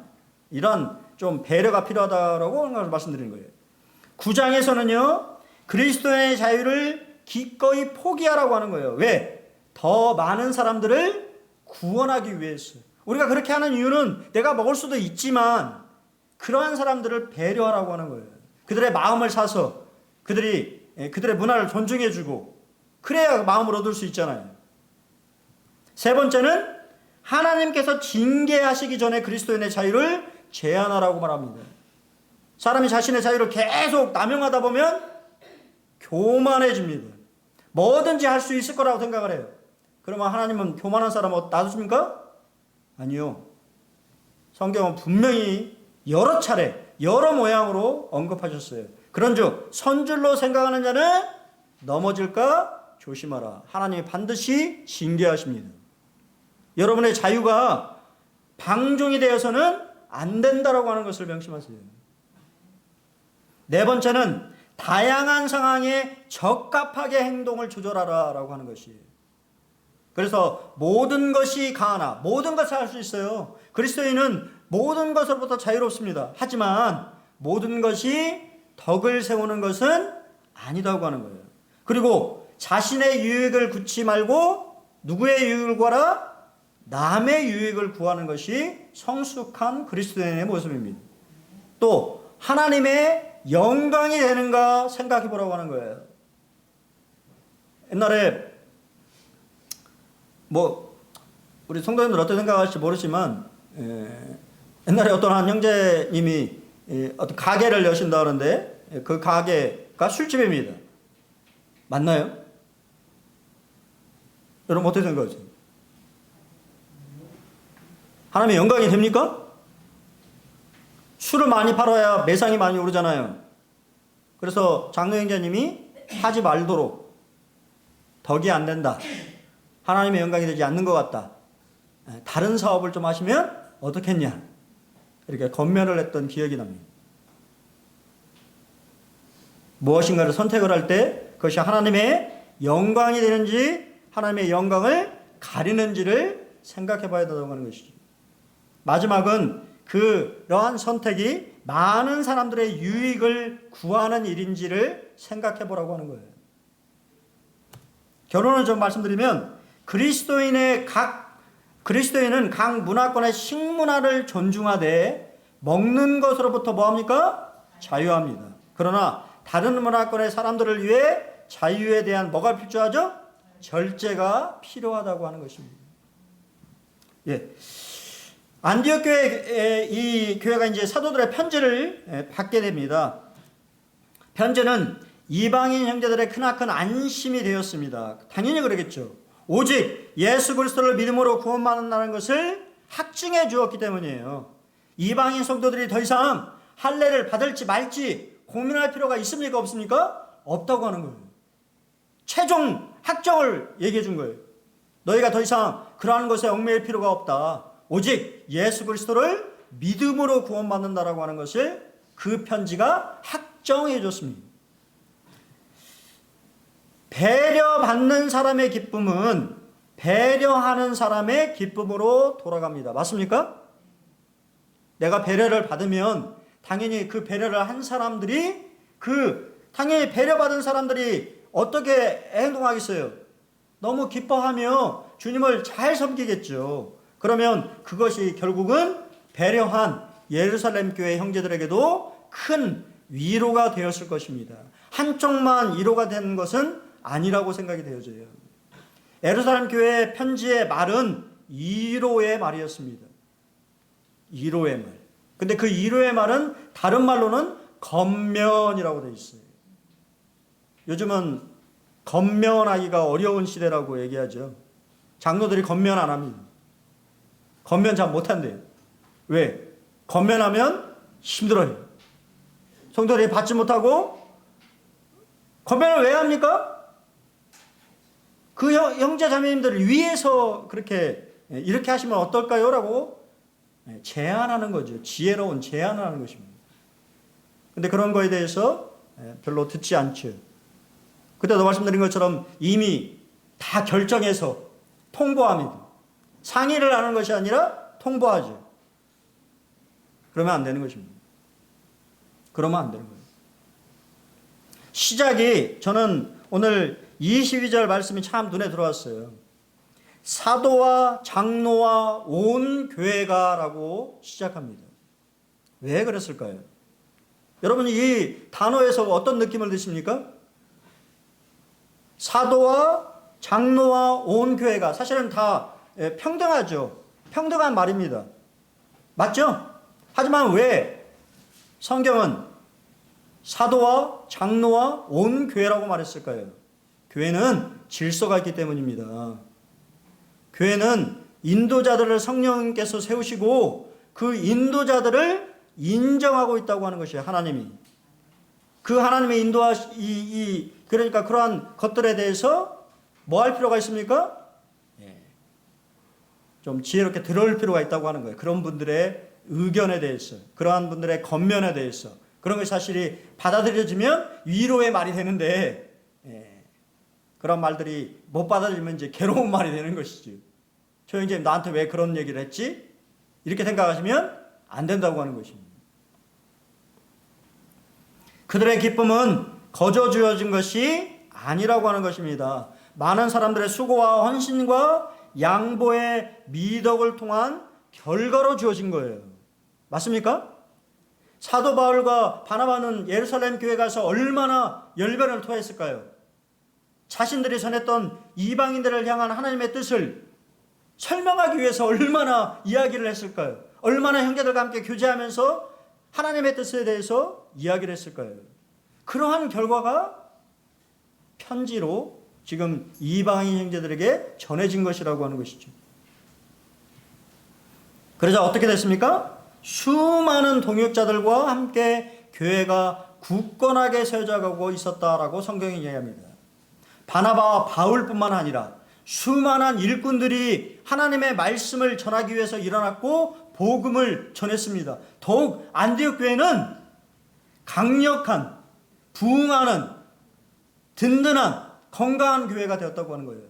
이런 좀 배려가 필요하다라고 하는 걸 말씀드리는 거예요. 9장에서는요, 그리스도의 자유를 기꺼이 포기하라고 하는 거예요. 왜? 더 많은 사람들을 구원하기 위해서. 우리가 그렇게 하는 이유는 내가 먹을 수도 있지만 그러한 사람들을 배려하라고 하는 거예요. 그들의 마음을 사서 그들의 문화를 존중해주고 그래야 마음을 얻을 수 있잖아요. 세 번째는 하나님께서 징계하시기 전에 그리스도인의 자유를 제한하라고 말합니다. 사람이 자신의 자유를 계속 남용하다 보면 교만해집니다. 뭐든지 할 수 있을 거라고 생각을 해요. 그러면 하나님은 교만한 사람을 놔두십니까? 아니요. 성경은 분명히 여러 차례 여러 모양으로 언급하셨어요. 그런즉 선줄로 생각하는 자는 넘어질까 조심하라. 하나님이 반드시 징계하십니다. 여러분의 자유가 방종이 되어서는 안 된다라고 하는 것을 명심하세요. 네 번째는 다양한 상황에 적합하게 행동을 조절하라라고 하는 것이에요. 그래서 모든 것이 가하나 모든 것을 할 수 있어요. 그리스도인은 모든 것으로부터 자유롭습니다. 하지만 모든 것이 덕을 세우는 것은 아니다고 하는 거예요. 그리고 자신의 유익을 구치 말고 누구의 유익을 구하라? 남의 유익을 구하는 것이 성숙한 그리스도인의 모습입니다. 또 하나님의 영광이 되는가 생각해 보라고 하는 거예요. 옛날에 우리 성도님들 어떻게 생각하실지 모르지만 옛날에 어떤 한 형제님이 어떤 가게를 여신다 하는데 그 가게가 술집입니다. 맞나요? 여러분 어떻게 생각하세요? 하나님의 영광이 됩니까? 술을 많이 팔아야 매상이 많이 오르잖아요. 그래서 장로 형제님이 하지 말도록 덕이 안 된다. 하나님의 영광이 되지 않는 것 같다. 다른 사업을 좀 하시면 어떻겠냐. 이렇게 권면을 했던 기억이 납니다. 무엇인가를 선택을 할 때 그것이 하나님의 영광이 되는지 하나님의 영광을 가리는지를 생각해 봐야 된다고 하는 것이죠. 마지막은 그러한 선택이 많은 사람들의 유익을 구하는 일인지를 생각해 보라고 하는 거예요. 결론을 좀 말씀드리면 그리스도인은 각 문화권의 식문화를 존중하되 먹는 것으로부터 뭐합니까? 자유합니다. 그러나 다른 문화권의 사람들을 위해 자유에 대한 뭐가 필요하죠? 절제가 필요하다고 하는 것입니다. 예. 안디옥 교회, 이 교회가 이제 사도들의 편지를 받게 됩니다. 편지는 이방인 형제들의 크나큰 안심이 되었습니다. 당연히 그러겠죠. 오직 예수 그리스도를 믿음으로 구원받는다는 것을 확증해 주었기 때문이에요. 이방인 성도들이 더 이상 할례를 받을지 말지 고민할 필요가 있습니까? 없습니까? 없다고 하는 거예요. 최종 확정을 얘기해 준 거예요. 너희가 더 이상 그러한 것에 얽매일 필요가 없다. 오직 예수 그리스도를 믿음으로 구원받는다라고 하는 것을 그 편지가 확정해 줬습니다. 배려받는 사람의 기쁨은 배려하는 사람의 기쁨으로 돌아갑니다. 맞습니까? 내가 배려를 받으면 당연히 그 배려를 한 사람들이 당연히 배려받은 사람들이 어떻게 행동하겠어요? 너무 기뻐하며 주님을 잘 섬기겠죠. 그러면 그것이 결국은 배려한 예루살렘 교회 형제들에게도 큰 위로가 되었을 것입니다. 한쪽만 위로가 되는 것은 아니라고 생각이 되어져요. 예루살렘 교회 편지의 말은 위로의 말이었습니다. 위로의 말. 근데 그 위로의 말은 다른 말로는 겉면이라고 되어 있어요. 요즘은 겉면하기가 어려운 시대라고 얘기하죠. 장로들이 겉면 안 합니다. 겉면 잘 못한대요. 왜? 겉면하면 힘들어요. 성도들이 받지 못하고 겉면을 왜 합니까? 그 형제 자매님들을 위해서 이렇게 하시면 어떨까요? 라고 제안하는 거죠. 지혜로운 제안을 하는 것입니다. 근데 그런 거에 대해서 별로 듣지 않죠. 그때도 말씀드린 것처럼 이미 다 결정해서 통보합니다. 상의를 하는 것이 아니라 통보하죠. 그러면 안 되는 것입니다. 그러면 안 되는 거예요. 시작이 저는 오늘 22절 말씀이 참 눈에 들어왔어요. 사도와 장로와 온 교회가라고 시작합니다. 왜 그랬을까요? 여러분, 이 단어에서 어떤 느낌을 드십니까? 사도와 장로와 온 교회가 사실은 다 평등하죠. 평등한 말입니다. 맞죠? 하지만 왜 성경은 사도와 장로와 온 교회라고 말했을까요? 교회는 질서가 있기 때문입니다. 교회는 인도자들을 성령님께서 세우시고 그 인도자들을 인정하고 있다고 하는 것이에요. 하나님이. 그 하나님의 그러니까 그러한 것들에 대해서 뭐 할 필요가 있습니까? 좀 지혜롭게 들어올 필요가 있다고 하는 거예요. 그런 분들의 의견에 대해서, 그러한 분들의 겉면에 대해서, 그런 것이 사실이 받아들여지면 위로의 말이 되는데, 그런 말들이 못 받아들이면 이제 괴로운 말이 되는 것이죠. 저 형제님 나한테 왜 그런 얘기를 했지? 이렇게 생각하시면 안 된다고 하는 것입니다. 그들의 기쁨은 거저 주어진 것이 아니라고 하는 것입니다. 많은 사람들의 수고와 헌신과 양보의 미덕을 통한 결과로 주어진 거예요. 맞습니까? 사도 바울과 바나바는 예루살렘 교회 가서 얼마나 열변을 토했을까요? 자신들이 전했던 이방인들을 향한 하나님의 뜻을 설명하기 위해서 얼마나 이야기를 했을까요? 얼마나 형제들과 함께 교제하면서 하나님의 뜻에 대해서 이야기를 했을까요? 그러한 결과가 편지로 지금 이방인 형제들에게 전해진 것이라고 하는 것이죠. 그러자 어떻게 됐습니까? 수많은 동역자들과 함께 교회가 굳건하게 세워져가고 있었다라고 성경이 이야기합니다. 바나바와 바울뿐만 아니라 수많은 일꾼들이 하나님의 말씀을 전하기 위해서 일어났고 복음을 전했습니다. 더욱 안디옥 교회는 강력한, 부흥하는, 든든한, 건강한 교회가 되었다고 하는 거예요.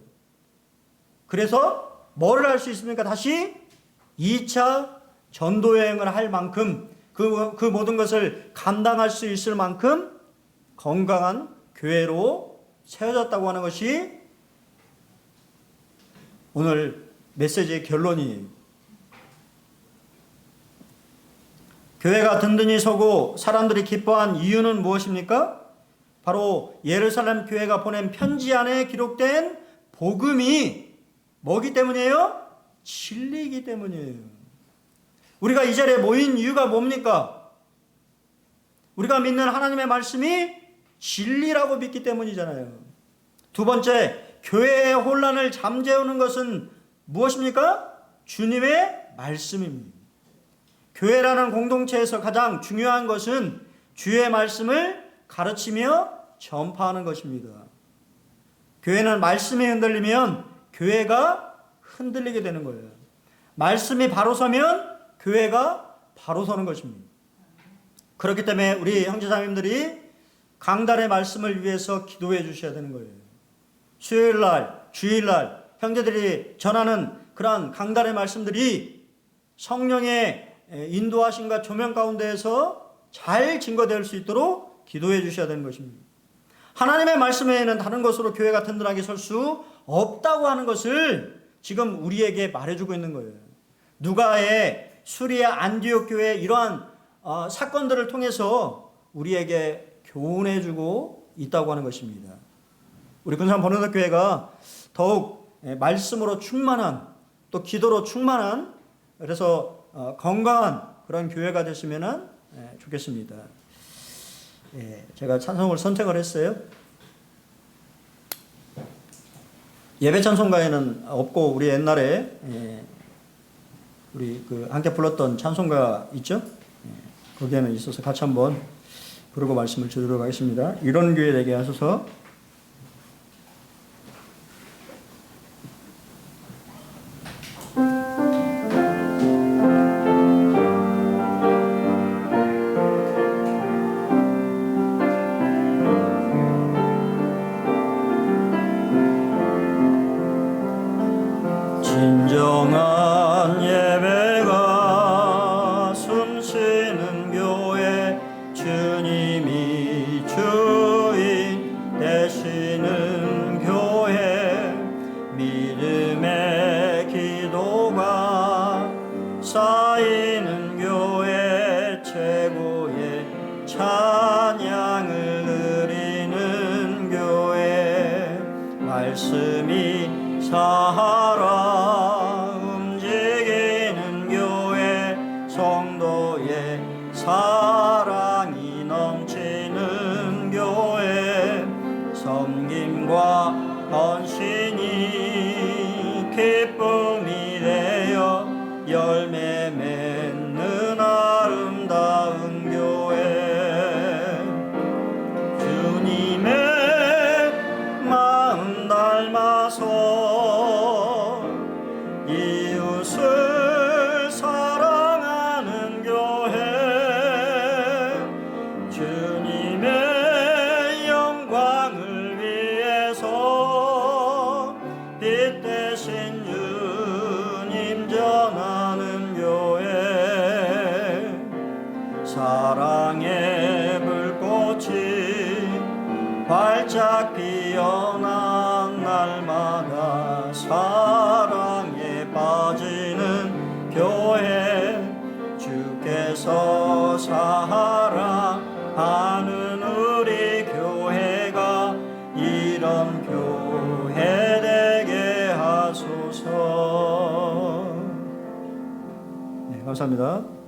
그래서 뭐를 할 수 있습니까? 다시 2차 전도여행을 할 만큼 그 모든 것을 감당할 수 있을 만큼 건강한 교회로 세워졌다고 하는 것이 오늘 메시지의 결론이에요. 교회가 든든히 서고 사람들이 기뻐한 이유는 무엇입니까? 바로 예루살렘 교회가 보낸 편지 안에 기록된 복음이 뭐기 때문이에요? 진리이기 때문이에요. 우리가 이 자리에 모인 이유가 뭡니까? 우리가 믿는 하나님의 말씀이 진리라고 믿기 때문이잖아요. 두 번째, 교회의 혼란을 잠재우는 것은 무엇입니까? 주님의 말씀입니다. 교회라는 공동체에서 가장 중요한 것은 주의 말씀을 가르치며 전파하는 것입니다. 교회는 말씀이 흔들리면 교회가 흔들리게 되는 거예요. 말씀이 바로 서면 교회가 바로 서는 것입니다. 그렇기 때문에 우리 형제자매님들이 강단의 말씀을 위해서 기도해 주셔야 되는 거예요. 수요일날, 주일날 형제들이 전하는 그러한 강단의 말씀들이 성령의 인도하심과 조명 가운데에서 잘 증거될 수 있도록 기도해 주셔야 되는 것입니다. 하나님의 말씀 외에는 다른 것으로 교회가 든든하게 설 수 없다고 하는 것을 지금 우리에게 말해주고 있는 거예요. 누가의 수리아 안디옥 교회의 이러한 사건들을 통해서 우리에게 교훈해주고 있다고 하는 것입니다. 우리 군산 번호덕 교회가 더욱 말씀으로 충만한, 또 기도로 충만한, 그래서 건강한 그런 교회가 됐으면 좋겠습니다. 제가 찬송을 선택을 했어요. 예배 찬송가에는 없고 우리 옛날에 우리 함께 불렀던 찬송가 있죠? 거기에는 있어서 같이 한번 부르고 말씀을 드리도록 하겠습니다. 이런 교회 되게 하소서. 진정한 예배가 숨쉬는 교회, 주님이 주인 되시는 교회, 믿음의 기도가 쌓이는 교회 최고의 찬양을 드리는 교회 말씀이 살아 움직이는 교회 성도의 사랑이 넘치는 교회 섬김과 헌신이 기쁨이 되어 열매 맺는 아름다운 교회 주님의 마음 닮아서 이웃을 사랑하는 교회 주님의 영광을 위해서 빛 대신 주님 전하는 교회 사랑의 불꽃이 활짝 피어난 날마다 사랑에 빠지는 교회 주께서 사랑하는 우리 교회가 이런 교회 되게 하소서. 네, 감사합니다.